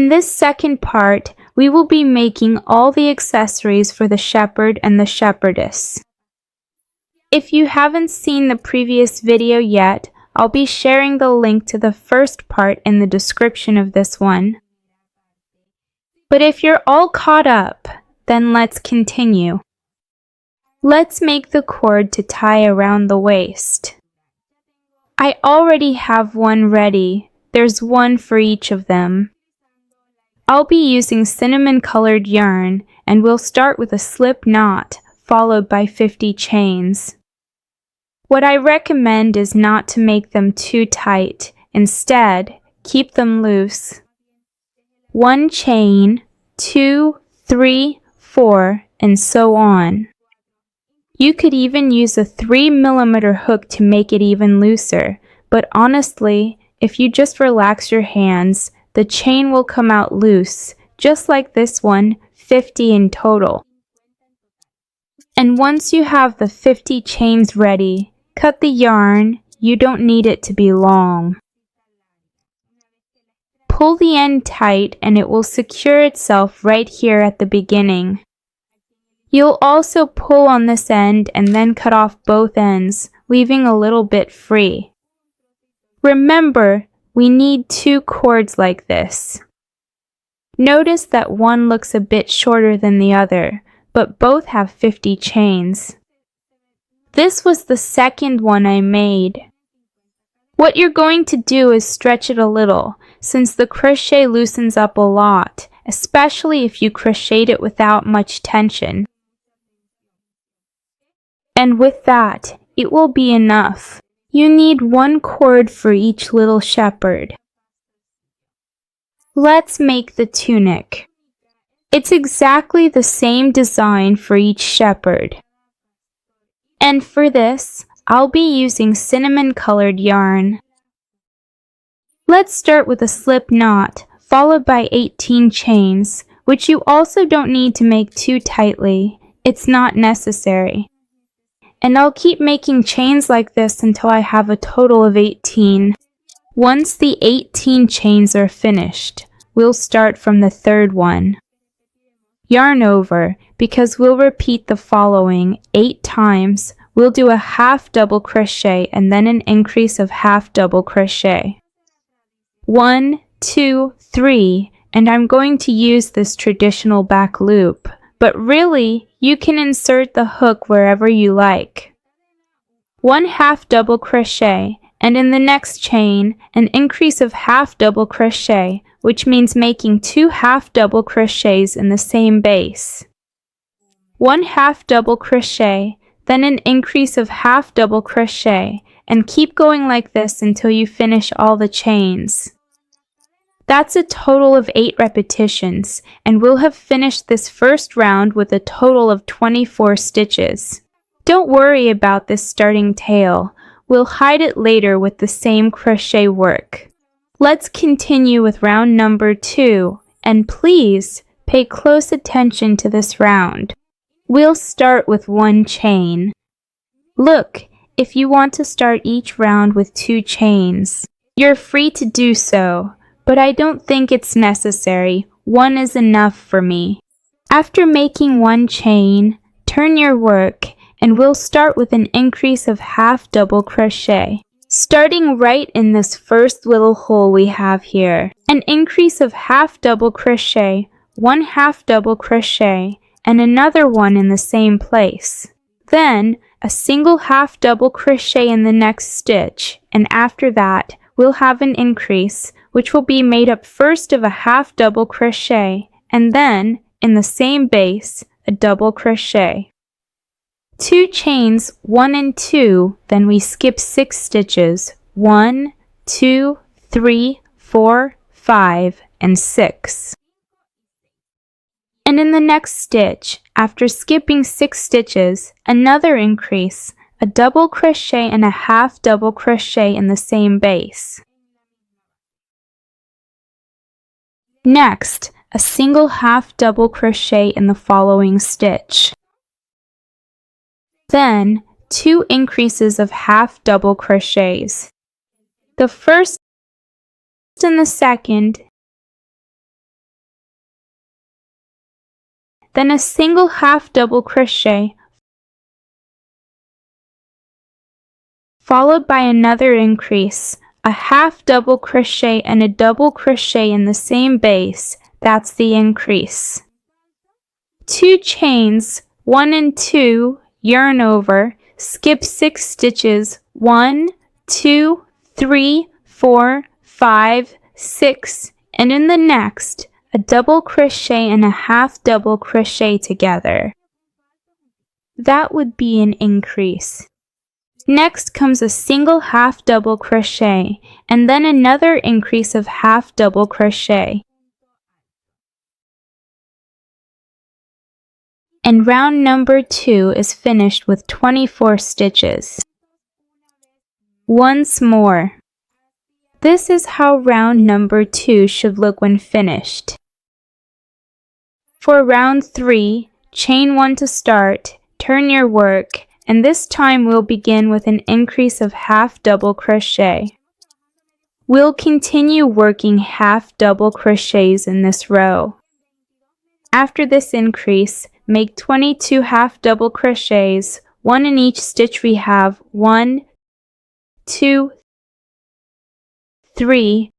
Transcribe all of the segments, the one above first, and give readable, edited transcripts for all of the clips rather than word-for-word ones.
In this second part, we will be making all the accessories for the shepherd and the shepherdess. If you haven't seen the previous video yet, I'll be sharing the link to the first part in the description of this one. But if you're all caught up, then let's continue. Let's make the cord to tie around the waist. I already have one ready. There's one for each of them. I'll be using cinnamon-colored yarn, and we'll start with a slip knot, followed by 50 chains. What I recommend is not to make them too tight. Instead, keep them loose. 1 chain, 2, 3, 4, and so on. You could even use a 3mm hook to make it even looser, but honestly, if you just relax your hands, the chain will come out loose, just like this one, 50 in total. And once you have the 50 chains ready, cut the yarn. You don't need it to be long. Pull the end tight and it will secure itself right here at the beginning. You'll also pull on this end and then cut off both ends, leaving a little bit free. Remember, we need 2 cords like this. Notice that one looks a bit shorter than the other, but both have 50 chains. This was the second one I made. What you're going to do is stretch it a little, since the crochet loosens up a lot, especially if you crocheted it without much tension. And with that, it will be enough. You need 1 cord for each little shepherd. Let's make the tunic. It's exactly the same design for each shepherd. And for this, I'll be using cinnamon-colored yarn. Let's start with a slip knot, followed by 18 chains, which you also don't need to make too tightly. It's not necessary. And I'll keep making chains like this until I have a total of 18. Once the 18 chains are finished, we'll start from the 3rd one. Yarn over, because we'll repeat the following 8 times. We'll do a half double crochet and then an increase of half double crochet. 1, 2, 3, and I'm going to use this traditional back loop, but really, you can insert the hook wherever you like. 1 half double crochet, and in the next chain, an increase of half double crochet, which means making 2 half double crochets in the same base. 1 half double crochet, then an increase of half double crochet, and keep going like this until you finish all the chains. That's a total of 8 repetitions, and we'll have finished this first round with a total of 24 stitches. Don't worry about this starting tail. We'll hide it later with the same crochet work. Let's continue with round number 2, and please pay close attention to this round. We'll start with 1 chain. Look, if you want to start each round with 2 chains, you're free to do so, but I don't think it's necessary. 1 is enough for me. After making 1 chain, turn your work, and we'll start with an increase of half double crochet. Starting right in this first little hole we have here, an increase of half double crochet, 1 half double crochet, and another one in the same place. Then, a single half double crochet in the next stitch, and after that, we'll have an increase, which will be made up first of a half double crochet, and then, in the same base, a double crochet. 2 chains, 1 and 2, then we skip 6 stitches, 1, 2, 3, 4, 5, and 6. And in the next stitch, after skipping 6 stitches, another increase, a double crochet and a half double crochet in the same base. Next, a single half double crochet in the following stitch. Then, 2 increases of half double crochets. The first and the second, then a single half double crochet, followed by another increase, a half double crochet and a double crochet in the same base. That's the increase. 2 chains, 1 and 2, yarn over, skip 6 stitches, 1, 2, 3, 4, 5, 6, and in the next, a double crochet and a half double crochet together. That would be an increase. Next comes a single half double crochet, and then another increase of half double crochet. And round number 2 is finished with 24 stitches. Once more. This is how round number 2 should look when finished. For round 3, chain 1 to start, turn your work, and this time we'll begin with an increase of half double crochet. We'll continue working half double crochets in this row. After this increase, make 22 half double crochets, 1 in each stitch we have 1, 2, 3,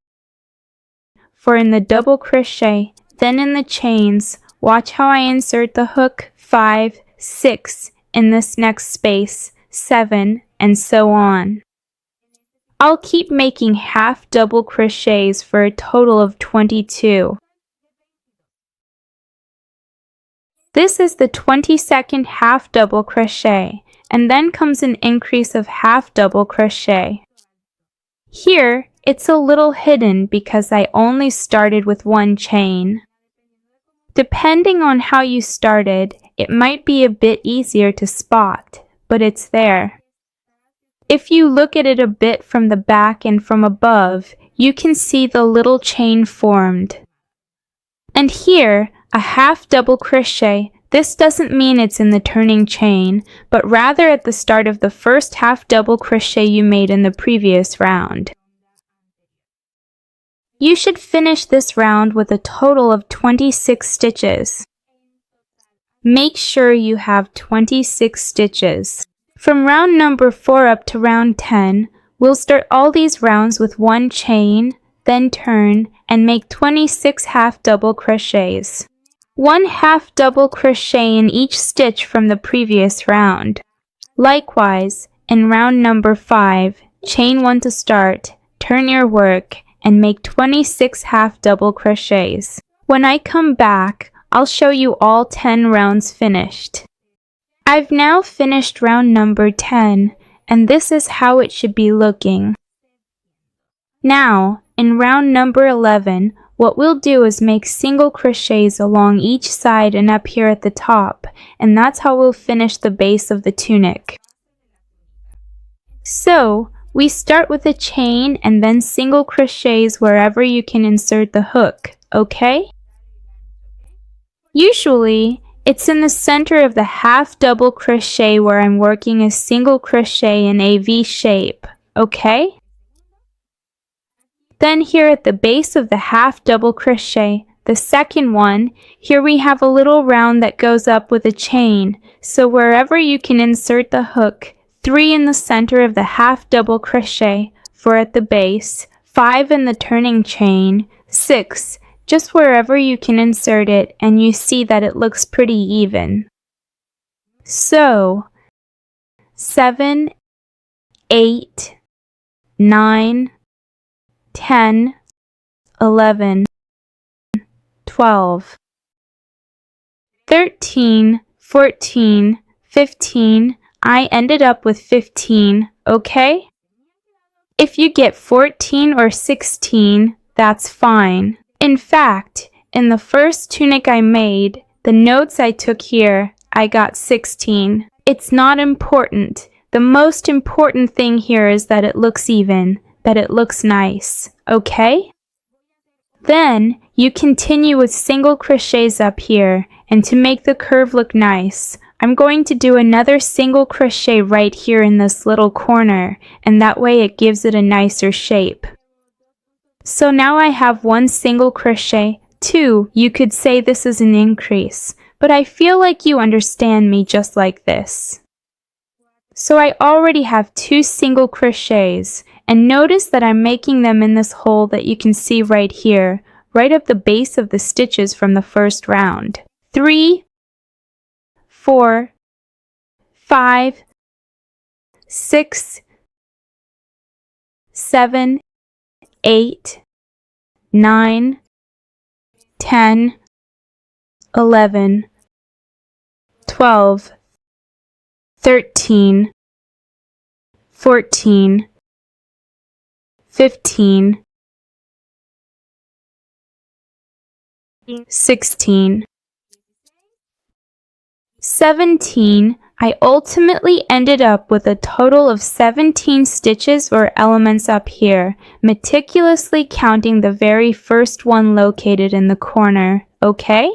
4 in the double crochet, then in the chains, watch how I insert the hook, 5, 6 in this next space, 7, and so on. I'll keep making half double crochets for a total of 22. This is the 22nd half double crochet, and then comes an increase of half double crochet. Here, it's a little hidden because I only started with 1 chain. Depending on how you started, it might be a bit easier to spot, but it's there. If you look at it a bit from the back and from above, you can see the little chain formed. And here, a half double crochet. This doesn't mean it's in the turning chain, but rather at the start of the first half double crochet you made in the previous round. You should finish this round with a total of 26 stitches. Make sure you have 26 stitches. From round number 4 up to round 10, we'll start all these rounds with 1 chain, then turn, and make 26 half double crochets. 1 half double crochet in each stitch from the previous round. Likewise, in round number 5, chain 1 to start, turn your work, and make 26 half double crochets. When I come back, I'll show you all 10 rounds finished. I've now finished round number 10, and this is how it should be looking. Now, in round number 11, what we'll do is make single crochets along each side and up here at the top, and that's how we'll finish the base of the tunic. So, we start with a chain and then single crochets wherever you can insert the hook, okay? Usually, it's in the center of the half double crochet where I'm working a single crochet in a V shape, okay? Then here at the base of the half double crochet, the second one, here we have a little round that goes up with a chain, so wherever you can insert the hook, 3 in the center of the half double crochet, 4 at the base, 5 in the turning chain, 6, just wherever you can insert it, and you see that it looks pretty even. So, 7, 8, 9, 10, 11, 12, 13, 14, 15, I ended up with 15, okay? If you get 14 or 16, that's fine. In fact, in the first tunic I made, the notes I took here, I got 16. It's not important. The most important thing here is that it looks even, that it looks nice, okay? Then, you continue with single crochets up here, and to make the curve look nice, I'm going to do another single crochet right here in this little corner, and that way it gives it a nicer shape. So now I have 1 single crochet, 2, you could say this is an increase, but I feel like you understand me just like this. So I already have 2 single crochets, and notice that I'm making them in this hole that you can see right here, right at the base of the stitches from the first round. 3, 4, 5, 6, 7, 8, 9, 10, 11, 12, 13, 14, 15, 16, 17. I ultimately ended up with a total of 17 stitches or elements up here, meticulously counting the very first one located in the corner, okay?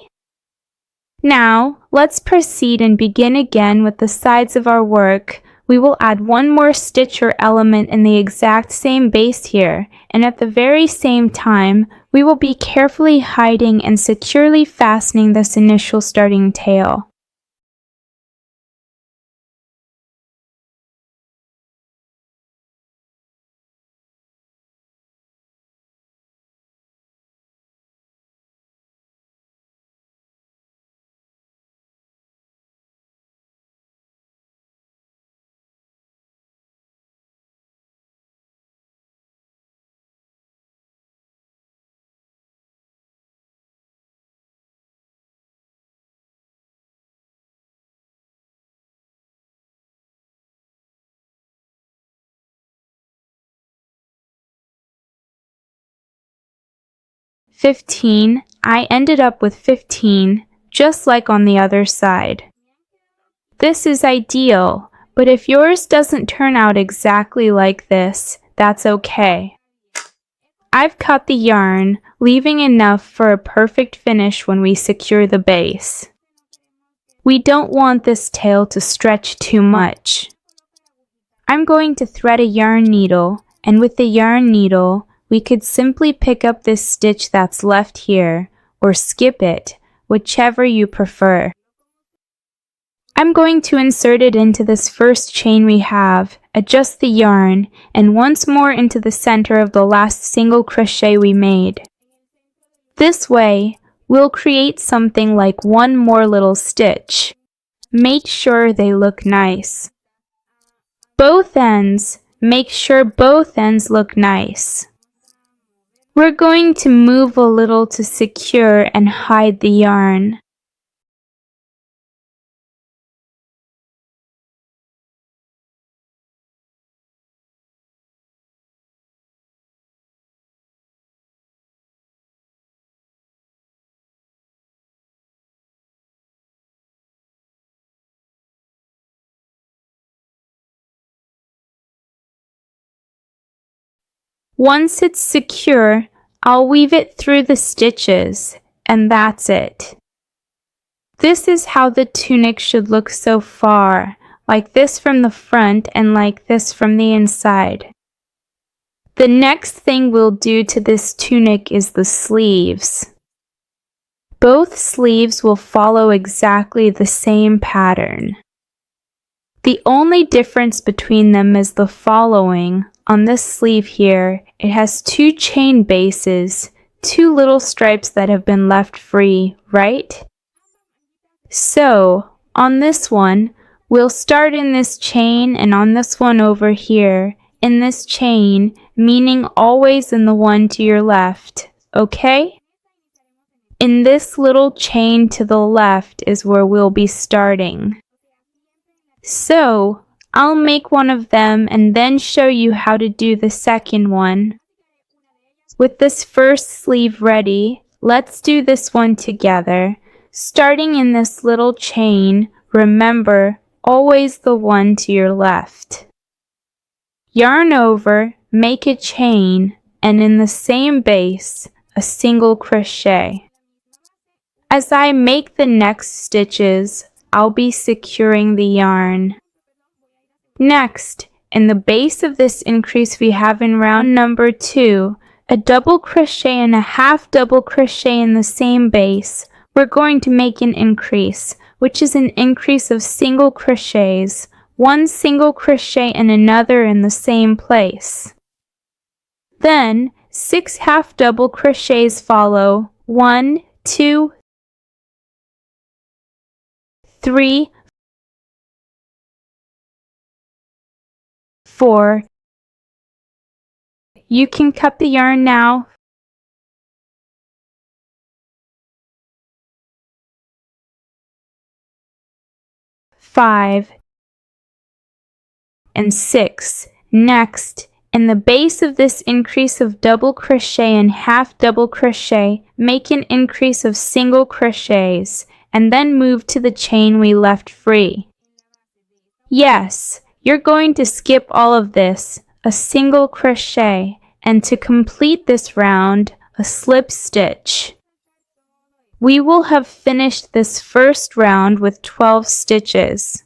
Now, let's proceed and begin again with the sides of our work. We will add one more stitch or element in the exact same base here, and at the very same time, we will be carefully hiding and securely fastening this initial starting tail. I ended up with 15, just like on the other side. This is ideal, but if yours doesn't turn out exactly like this, that's okay. I've cut the yarn, leaving enough for a perfect finish when we secure the base. We don't want this tail to stretch too much. I'm going to thread a yarn needle, and with the yarn needle, we could simply pick up this stitch that's left here, or skip it, whichever you prefer. I'm going to insert it into this first chain we have, adjust the yarn, and once more into the center of the last single crochet we made. This way, we'll create something like one more little stitch. Make sure they look nice. Make sure both ends look nice. We're going to move a little to secure and hide the yarn. Once it's secure, I'll weave it through the stitches, and that's it. This is how the tunic should look so far, like this from the front and like this from the inside. The next thing we'll do to this tunic is the sleeves. Both sleeves will follow exactly the same pattern. The only difference between them is the following. On this sleeve here, it has 2 chain bases, 2 little stripes that have been left free, right? So, on this one, we'll start in this chain, and on this one over here, in this chain, meaning always in the one to your left, okay? In this little chain to the left is where we'll be starting. So, I'll make one of them and then show you how to do the second one. With this first sleeve ready, let's do this one together. Starting in this little chain, remember, always the one to your left. Yarn over, make a chain, and in the same base, a single crochet. As I make the next stitches, I'll be securing the yarn. Next, in the base of this increase we have in round number 2, a double crochet and a half double crochet in the same base we're going to make an increase, which is an increase of single crochets, one single crochet and another in the same place. Then 6 half double crochets follow, 1, 2, 3, 4. You can cut the yarn now. 5 and 6. Next, in the base of this increase of double crochet and half double crochet, make an increase of single crochets and then move to the chain we left free. Yes, you're going to skip all of this, a single crochet, and to complete this round, a slip stitch. We will have finished this first round with 12 stitches.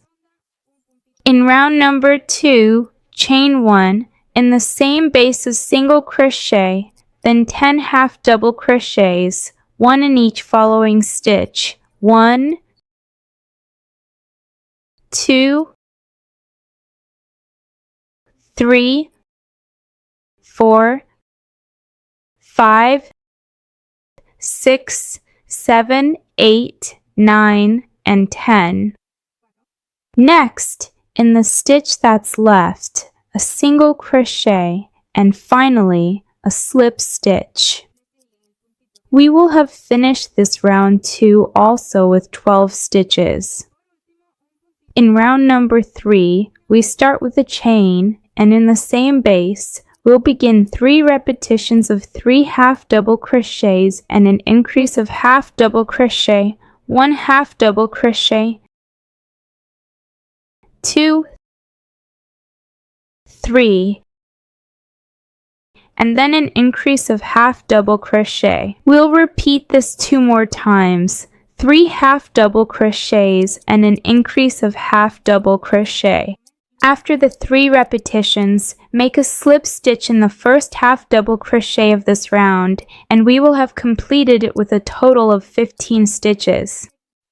In round number 2, chain 1, in the same base as single crochet, then 10 half double crochets, 1 in each following stitch. 1, 2, 3, 4, 5, 6, 7, 8, 9, and 10. Next, in the stitch that's left, a single crochet, and finally, a slip stitch. We will have finished this round 2 also with 12 stitches. In round number 3, we start with a chain, and in the same base, we'll begin 3 repetitions of 3 half double crochets and an increase of half double crochet, 1 half double crochet, 2, 3, and then an increase of half double crochet. We'll repeat this 2 more times, 3 half double crochets and an increase of half double crochet. After the 3 repetitions, make a slip stitch in the first half double crochet of this round, and we will have completed it with a total of 15 stitches.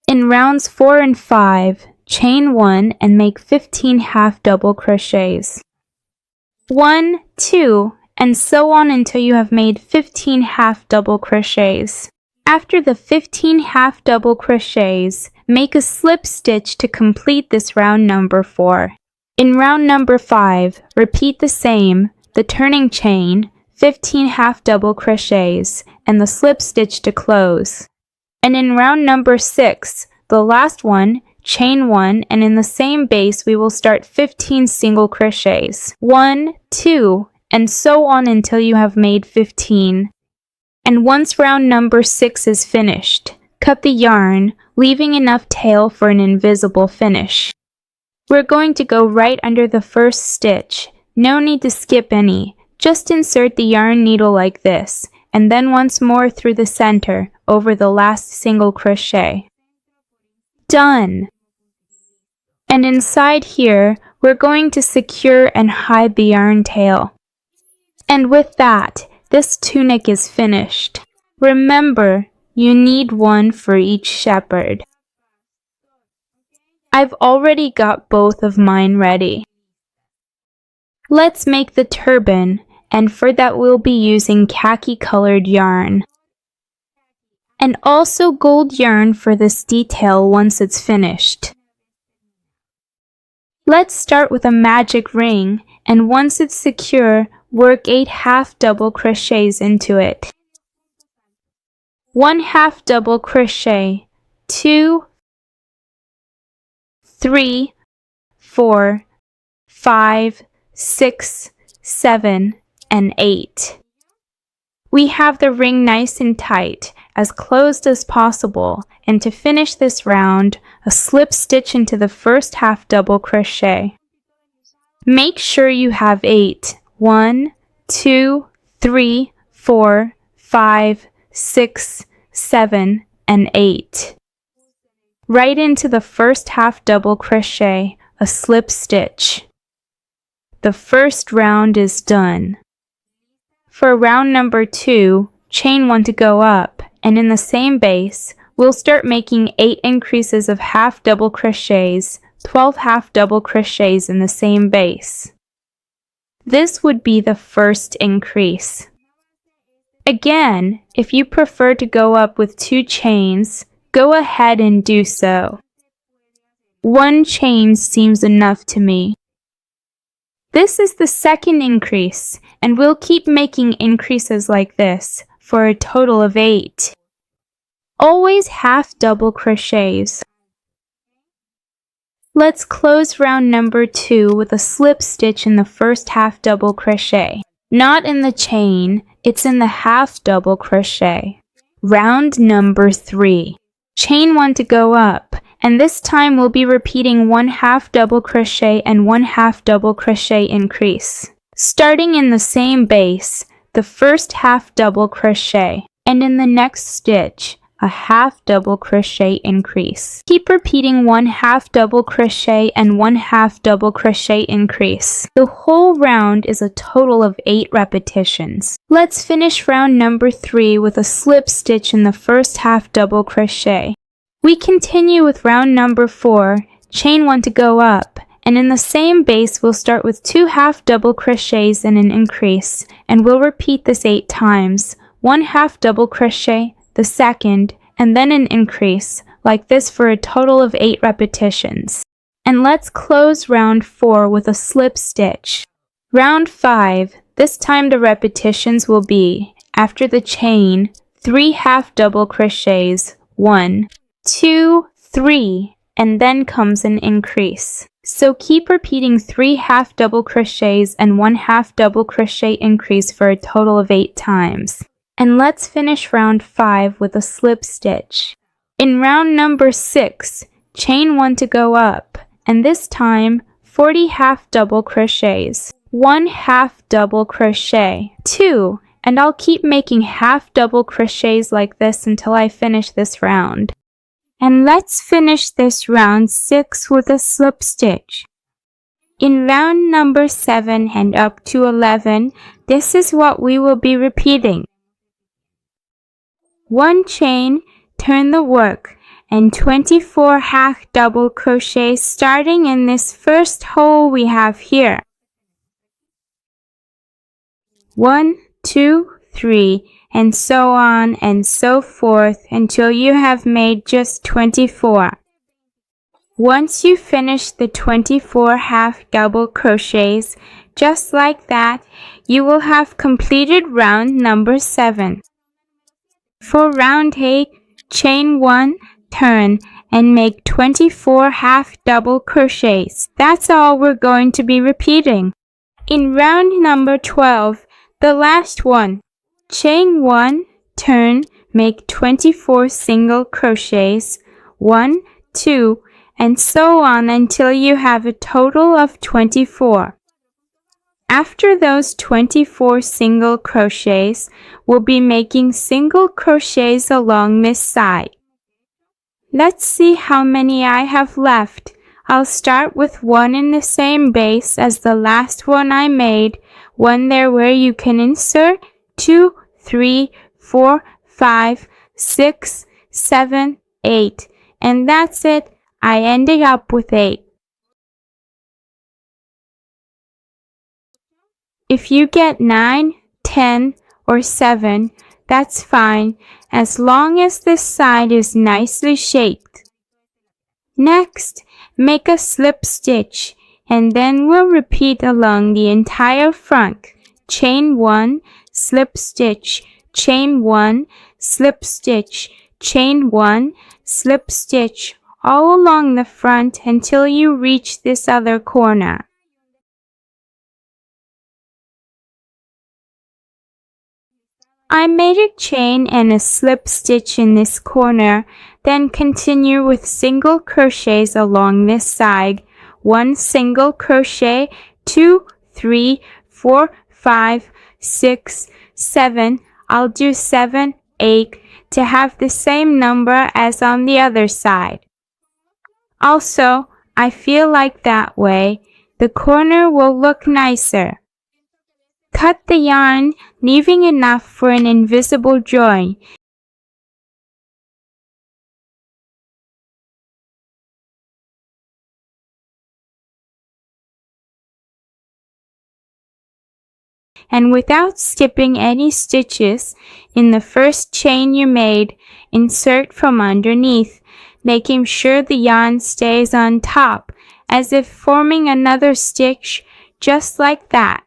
In rounds 4 and 5, chain 1 and make 15 half double crochets. 1, 2, and so on until you have made 15 half double crochets. After the 15 half double crochets, make a slip stitch to complete this round number 4. In round number 5, repeat the same, the turning chain, 15 half double crochets, and the slip stitch to close. And in round number 6, the last one, chain 1, and in the same base we will start 15 single crochets. 1, 2, and so on until you have made 15. And once round number 6 is finished, cut the yarn, leaving enough tail for an invisible finish. We're going to go right under the first stitch. No need to skip any. Just insert the yarn needle like this, and then once more through the center, over the last single crochet. Done! And inside here, we're going to secure and hide the yarn tail. And with that, this tunic is finished. Remember, you need one for each shepherd. I've already got both of mine ready. Let's make the turban, and for that we'll be using khaki colored yarn. And also gold yarn for this detail once it's finished. Let's start with a magic ring, and once it's secure, work 8 half double crochets into it. 1 half double crochet, 2, 3, 4, 5, 6, 7, and 8. We have the ring nice and tight, as closed as possible, and to finish this round, a slip stitch into the first half double crochet. Make sure you have 8. 1, 2, 3, 4, 5, 6, 7, and 8. Right into the first half double crochet, a slip stitch. The first round is done. For round number 2, chain 1 to go up, and in the same base, we'll start making 8 increases of half double crochets, 12 half double crochets in the same base. This would be the first increase. Again, if you prefer to go up with 2 chains, go ahead and do so. 1 chain seems enough to me. This is the second increase, and we'll keep making increases like this for a total of 8. Always half double crochets. Let's close round number 2 with a slip stitch in the first half double crochet. Not in the chain, it's in the half double crochet. Round number 3. Chain 1 to go up, and this time we'll be repeating 1 half double crochet and 1 half double crochet increase. Starting in the same base, the first half double crochet, and in the next stitch, a half double crochet increase. Keep repeating 1 half double crochet and 1 half double crochet increase. The whole round is a total of 8 repetitions. Let's finish round number 3 with a slip stitch in the first half double crochet. We continue with round number 4, chain 1 to go up, and in the same base we'll start with 2 half double crochets and an increase, and we'll repeat this 8 times. 1 half double crochet, the second, and then an increase, like this for a total of 8 repetitions. And let's close round 4 with a slip stitch. Round 5, this time the repetitions will be, after the chain, 3 half double crochets, 1, 2, 3, and then comes an increase. So keep repeating 3 half double crochets and 1 half double crochet increase for a total of 8 times. And let's finish round 5 with a slip stitch. In round number 6, chain 1 to go up, and this time 40 half double crochets, 1 half double crochet, 2, and I'll keep making half double crochets like this until I finish this round. And let's finish this round 6 with a slip stitch. In round number 7 and up to 11, this is what we will be repeating. 1 chain, turn the work, and 24 half double crochets starting in this first hole we have here. 1, 2, 3, and so on and so forth until you have made just 24. Once you finish the 24 half double crochets, just like that, you will have completed round number 7. For round 8, chain 1, turn, and make 24 half double crochets. That's all we're going to be repeating. In round number 12, the last one, chain 1, turn, make 24 single crochets, 1, 2, and so on until you have a total of 24. After those 24 single crochets, we'll be making single crochets along this side. Let's see how many I have left. I'll start with 1 in the same base as the last one I made, 1 there where you can insert, 2, 3, 4, 5, 6, 7, 8, and that's it. I ended up with 8. If you get 9, 10, or 7, that's fine, as long as this side is nicely shaped. Next, make a slip stitch, and then we'll repeat along the entire front. Chain 1, slip stitch, chain 1, slip stitch, chain 1, slip stitch, all along the front until you reach this other corner. I made a chain and a slip stitch in this corner, then continue with single crochets along this side. 1 single crochet, 2, 3, 4, 5, 6, 7. I'll do 7, 8 to have the same number as on the other side. Also, I feel like that way the corner will look nicer. Cut the yarn, leaving enough for an invisible join. And without skipping any stitches, in the first chain you made, insert from underneath, making sure the yarn stays on top, as if forming another stitch, just like that.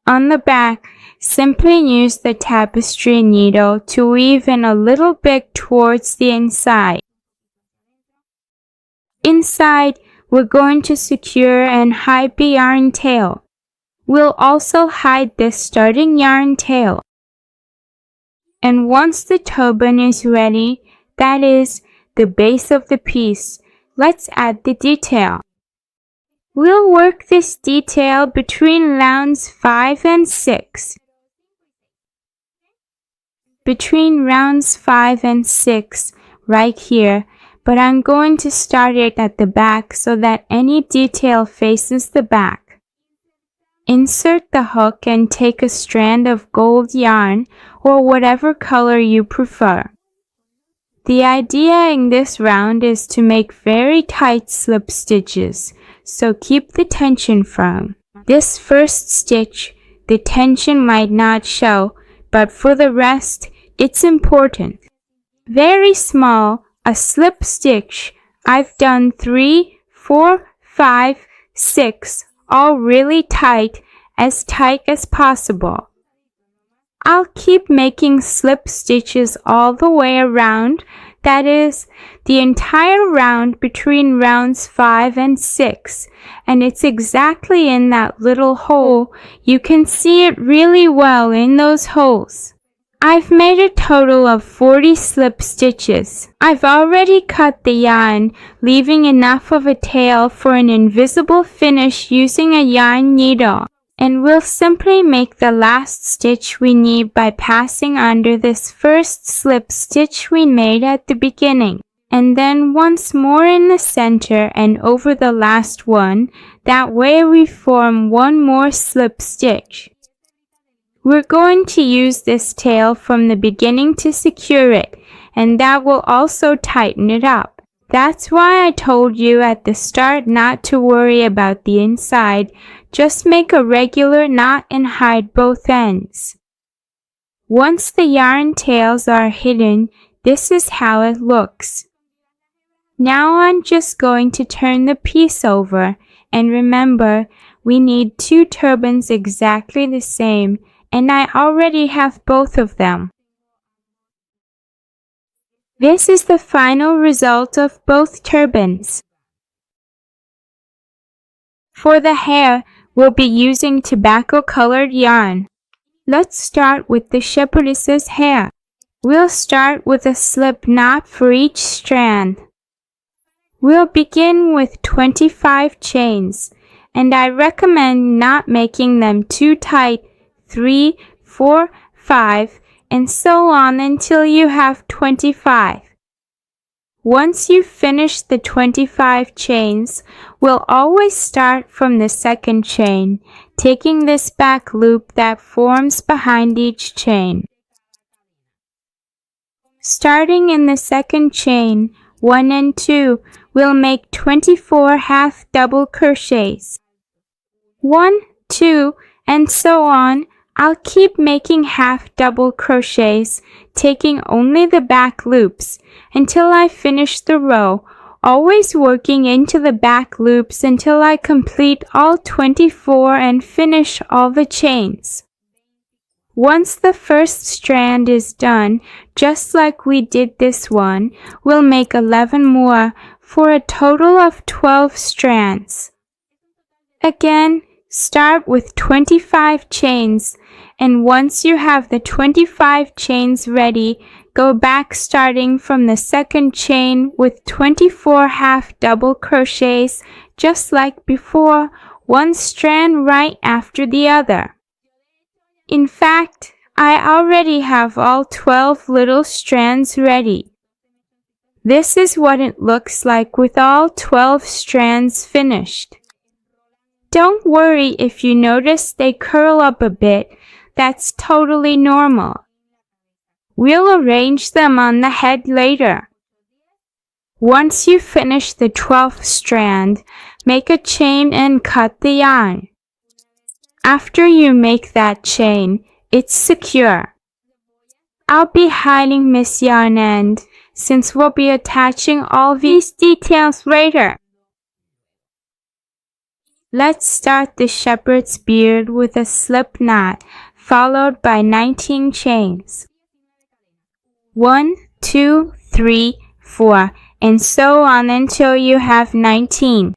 On the back, simply use the tapestry needle to weave in a little bit towards the inside. Inside, we're going to secure and hide the yarn tail. We'll also hide the starting yarn tail. And once the turban is ready, that is, the base of the piece, let's add the detail. We'll work this detail between rounds 5 and 6. Between rounds 5 and 6, right here, but I'm going to start it at the back so that any detail faces the back. Insert the hook and take a strand of gold yarn or whatever color you prefer. The idea in this round is to make very tight slip stitches, so keep the tension firm. This first stitch, the tension might not show, but for the rest, it's important. Very small, a slip stitch. I've done 3, 4, 5, 6, all really tight as possible. I'll keep making slip stitches all the way around, that is, the entire round between rounds 5 and 6, and it's exactly in that little hole. You can see it really well in those holes. I've made a total of 40 slip stitches. I've already cut the yarn, leaving enough of a tail for an invisible finish using a yarn needle. And we'll simply make the last stitch we need by passing under this first slip stitch we made at the beginning, and then once more in the center and over the last one. That way we form one more slip stitch. We're going to use this tail from the beginning to secure it, and that will also tighten it up. That's why I told you at the start not to worry about the inside. Just make a regular knot and hide both ends. Once the yarn tails are hidden, this is how it looks. Now I'm just going to turn the piece over, and remember, we need 2 turbans exactly the same, and I already have both of them. This is the final result of both turbans. For the hair, we'll be using tobacco-colored yarn. Let's start with the shepherdess's hair. We'll start with a slip knot for each strand. We'll begin with 25 chains, and I recommend not making them too tight, 3, 4, 5, and so on until you have 25. Once you finish the 25 chains, we'll always start from the second chain, taking this back loop that forms behind each chain. Starting in the second chain, 1 and 2, we'll make 24 half double crochets. 1, 2, and so on. I'll keep making half double crochets, taking only the back loops, until I finish the row, always working into the back loops until I complete all 24 and finish all the chains. Once the first strand is done, just like we did this one, we'll make 11 more for a total of 12 strands. Again, start with 25 chains, and once you have the 25 chains ready, go back starting from the second chain with 24 half double crochets, just like before, one strand right after the other. In fact, I already have all 12 little strands ready. This is what it looks like with all 12 strands finished. Don't worry if you notice they curl up a bit. That's totally normal. We'll arrange them on the head later. Once you finish the 12th strand, make a chain and cut the yarn. After you make that chain, it's secure. I'll be hiding Miss Yarn End since we'll be attaching all these details later. Let's start the shepherd's beard with a slip knot followed by 19 chains. 1, 2, 3, 4, and so on until you have 19.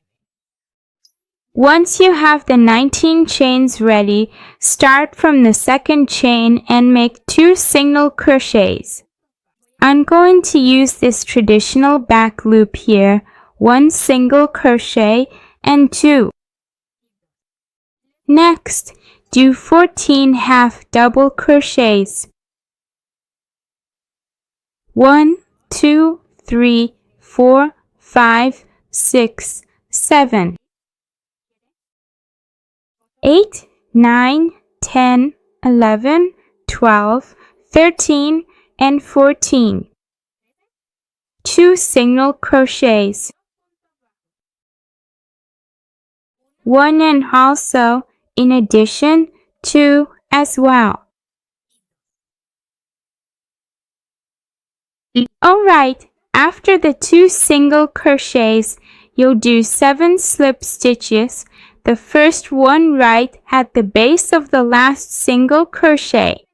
Once you have the 19 chains ready, start from the second chain and make 2 single crochets. I'm going to use this traditional back loop here, 1 single crochet and 2. Next, do 14 half double crochets. 1, 2, 3, 4, 5, 6, 7. 8, 9, 10, 11, 12, 13, and 14. 2 single crochets. 1 and also, in addition, 2 as well. Alright, after the 2 single crochets, you'll do 7 slip stitches, the first one right at the base of the last single crochet.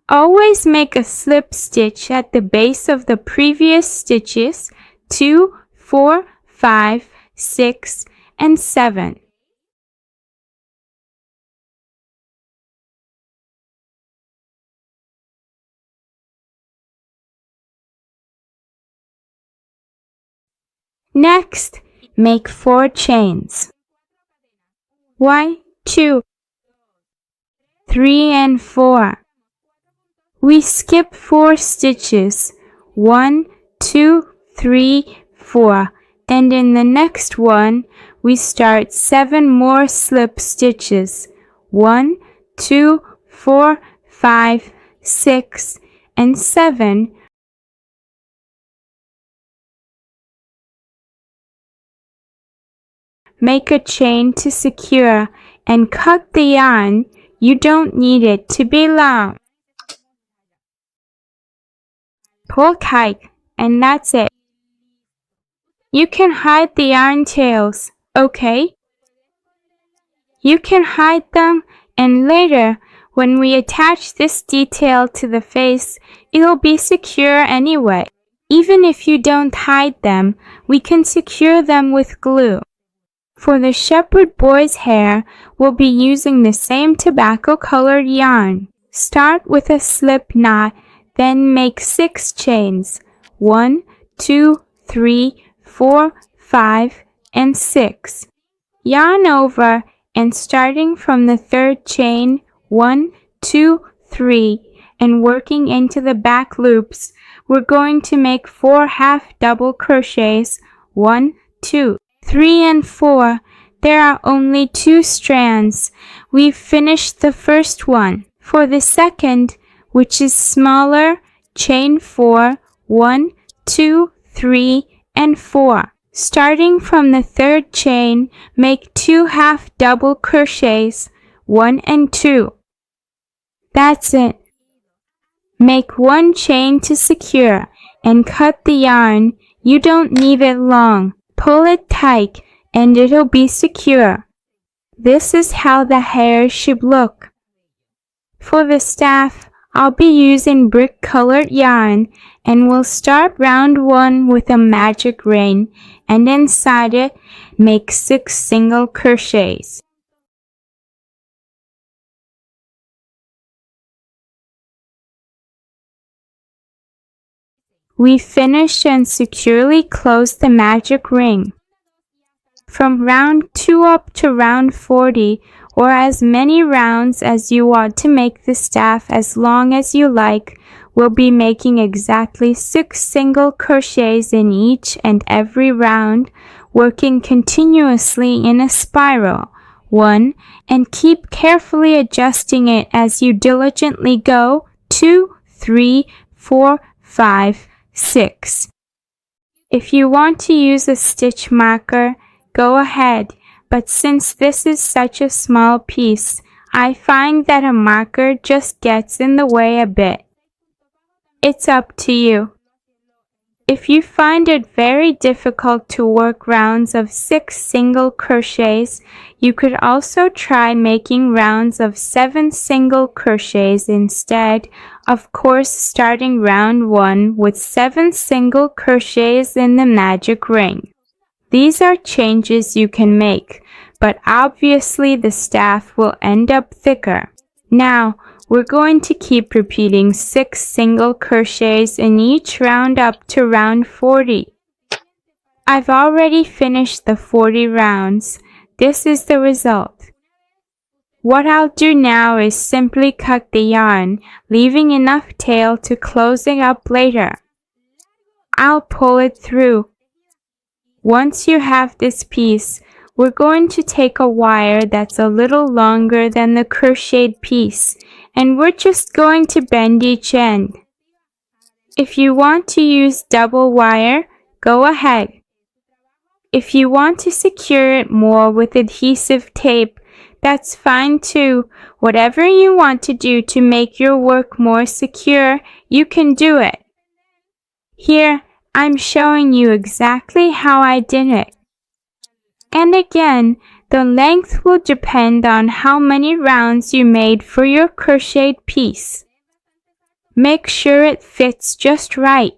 Always make a slip stitch at the base of the previous stitches, 2, 4, 5, 6, and 7. Next, make 4 chains. 1, 2, 3, and 4. We skip 4 stitches. 1, 2, 3, 4. And in the next one, we start 7 more slip stitches. 1, 2, 4, 5, 6, and 7. Make a chain to secure and cut the yarn. You don't need it to be long. Pull tight, and that's it. You can hide the yarn tails, okay? You can hide them, and later, when we attach this detail to the face, it'll be secure anyway. Even if you don't hide them, we can secure them with glue. For the shepherd boy's hair, we'll be using the same tobacco-colored yarn. Start with a slip knot, then make 6 chains. 1, 2, 3, 4, 5, and 6. Yarn over, and starting from the 3rd chain, 1, 2, 3, and working into the back loops, we're going to make 4 half double crochets. 1, 2, 3, and 4. There are only 2 strands. We've finished the first one. For the second, which is smaller, chain 4, 1, 2, 3, and 4. Starting from the 3rd chain, make 2 half double crochets, 1 and 2. That's it. Make 1 chain to secure and cut the yarn. You don't need it long. Pull it tight and it'll be secure. This is how the hair should look. For the staff, I'll be using brick-colored yarn, and we'll start round 1 with a magic ring, and inside it, make 6 single crochets. We finish and securely close the magic ring. From round 2 up to round 40, or as many rounds as you want to make the staff as long as you like, we'll be making exactly 6 single crochets in each and every round, working continuously in a spiral, 1, and keep carefully adjusting it as you diligently go, 2, 3, 4, 5, 6. If you want to use a stitch marker, go ahead, but since this is such a small piece, I find that a marker just gets in the way a bit. It's up to you. If you find it very difficult to work rounds of 6 single crochets, you could also try making rounds of 7 single crochets instead, of course starting round 1 with 7 single crochets in the magic ring. These are changes you can make, but obviously the staff will end up thicker. Now, we're going to keep repeating 6 single crochets in each round up to round 40. I've already finished the 40 rounds. This is the result. What I'll do now is simply cut the yarn, leaving enough tail to close it up later. I'll pull it through. Once you have this piece, we're going to take a wire that's a little longer than the crocheted piece, and we're just going to bend each end. If you want to use double wire, go ahead. If you want to secure it more with adhesive tape, that's fine too. Whatever you want to do to make your work more secure, you can do it. Here, I'm showing you exactly how I did it. And again, the length will depend on how many rounds you made for your crocheted piece. Make sure it fits just right.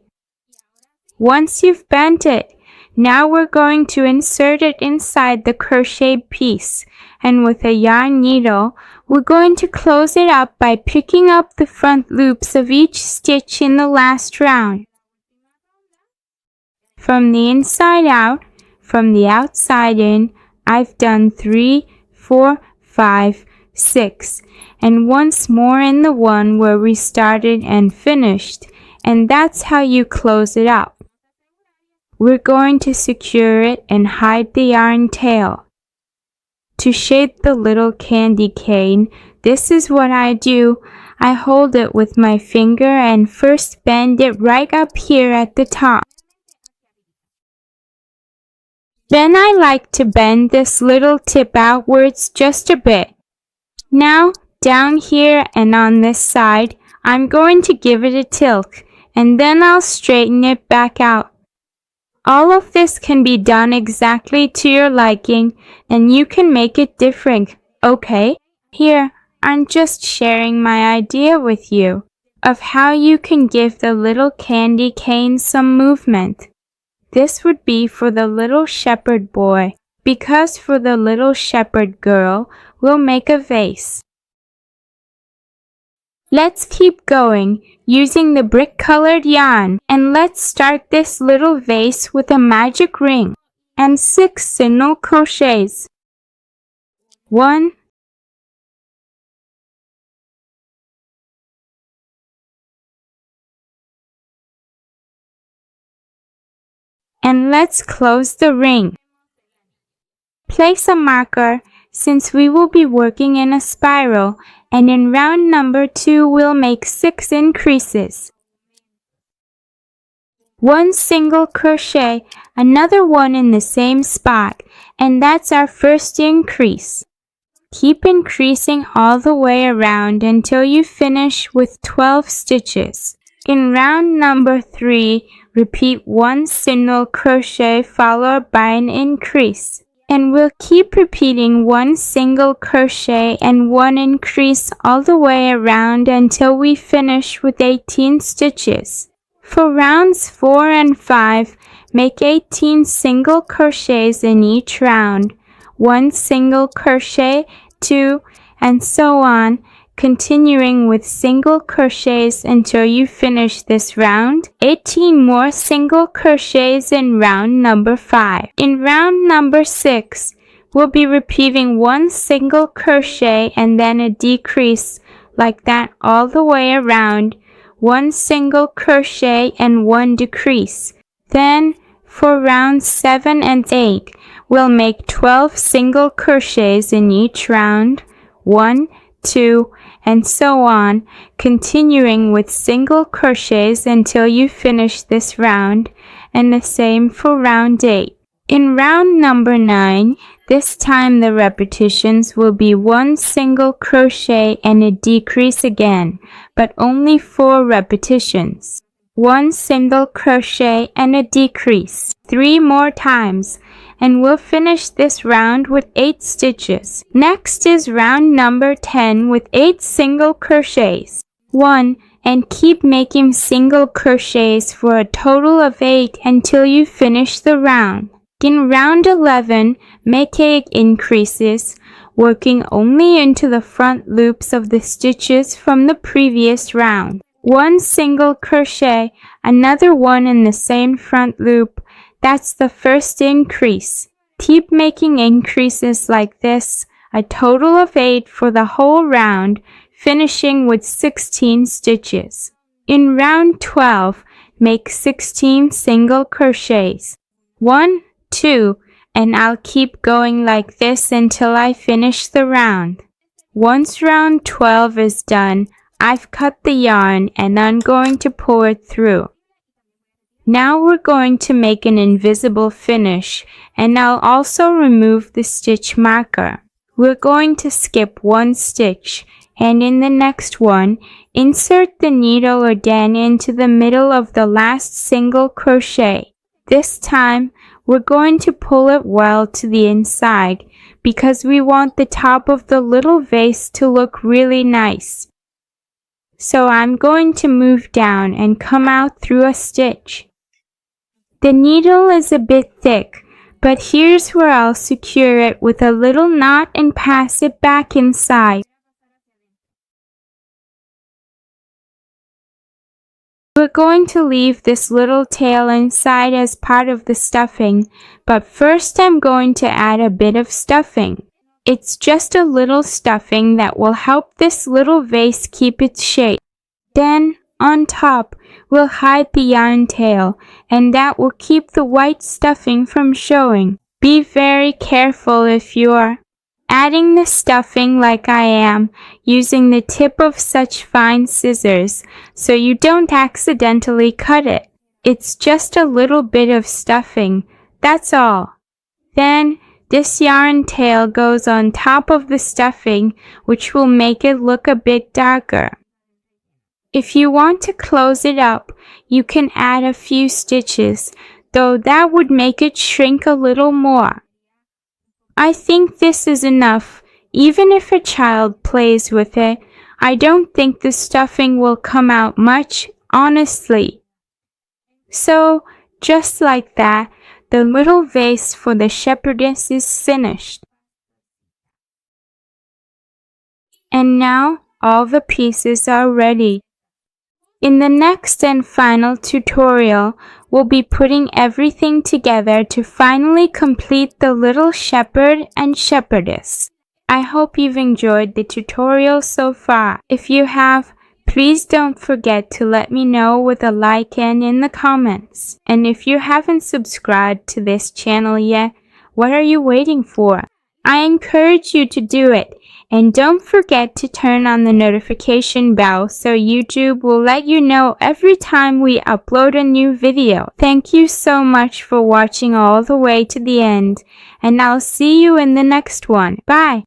Once you've bent it, now we're going to insert it inside the crocheted piece, and with a yarn needle, we're going to close it up by picking up the front loops of each stitch in the last round. From the inside out, from the outside in, I've done 3, 4, 5, 6, and once more in the one where we started and finished, and that's how you close it up. We're going to secure it and hide the yarn tail. To shape the little candy cane, this is what I do. I hold it with my finger and first bend it right up here at the top. Then I like to bend this little tip outwards just a bit. Now, down here and on this side, I'm going to give it a tilt, and then I'll straighten it back out. All of this can be done exactly to your liking, and you can make it different, okay? Here, I'm just sharing my idea with you of how you can give the little candy cane some movement. This would be for the little shepherd boy, because for the little shepherd girl, we'll make a vase. Let's keep going using the brick-colored yarn, and let's start this little vase with a magic ring and 6 single crochets. 1, 2, and let's close the ring. Place a marker since we will be working in a spiral, and in round number 2 we'll make 6 increases. 1 single crochet, another one in the same spot, and that's our first increase. Keep increasing all the way around until you finish with 12 stitches. In round number 3, repeat 1 single crochet followed by an increase. And we'll keep repeating 1 single crochet and 1 increase all the way around until we finish with 18 stitches. For rounds 4 and 5, make 18 single crochets in each round, 1 single crochet, 2, and so on, continuing with single crochets until you finish this round. 18 more single crochets in round number 5. In round number 6, we'll be repeating 1 single crochet and then a decrease like that all the way around, 1 single crochet and 1 decrease. Then for rounds 7 and 8, we'll make 12 single crochets in each round, 1, 2, and so on, continuing with single crochets until you finish this round, and the same for round 8. In round number 9, This time the repetitions will be 1 single crochet and a decrease again, but only 4 repetitions. 1 single crochet and a decrease 3 more times, and we'll finish this round with 8 stitches. Next is round number 10 with 8 single crochets. 1, and keep making single crochets for a total of 8 until you finish the round. In round 11, make 8 increases, working only into the front loops of the stitches from the previous round. 1 single crochet, another one in the same front loop. That's the first increase. Keep making increases like this, a total of 8 for the whole round, finishing with 16 stitches. In round 12, make 16 single crochets. 1, 2, and I'll keep going like this until I finish the round. Once round 12 is done, I've cut the yarn and I'm going to pull it through. Now we're going to make an invisible finish, and I'll also remove the stitch marker. We're going to skip 1 stitch, and in the next one, insert the needle or den into the middle of the last single crochet. This time, we're going to pull it well to the inside because we want the top of the little vase to look really nice. So I'm going to move down and come out through a stitch. The needle is a bit thick, but here's where I'll secure it with a little knot and pass it back inside. We're going to leave this little tail inside as part of the stuffing, but first I'm going to add a bit of stuffing. It's just a little stuffing that will help this little vase keep its shape. Then, on top, we'll hide the yarn tail, and that will keep the white stuffing from showing. Be very careful if you're adding the stuffing like I am, using the tip of such fine scissors, so you don't accidentally cut it. It's just a little bit of stuffing, that's all. Then, this yarn tail goes on top of the stuffing, which will make it look a bit darker. If you want to close it up, you can add a few stitches, though that would make it shrink a little more. I think this is enough. Even if a child plays with it, I don't think the stuffing will come out much, honestly. So, just like that, the little vase for the shepherdess is finished. And now, all the pieces are ready. In the next and final tutorial, we'll be putting everything together to finally complete the little shepherd and shepherdess. I hope you've enjoyed the tutorial so far. If you have, please don't forget to let me know with a like and in the comments. And if you haven't subscribed to this channel yet, what are you waiting for? I encourage you to do it. And don't forget to turn on the notification bell so YouTube will let you know every time we upload a new video. Thank you so much for watching all the way to the end, and I'll see you in the next one. Bye!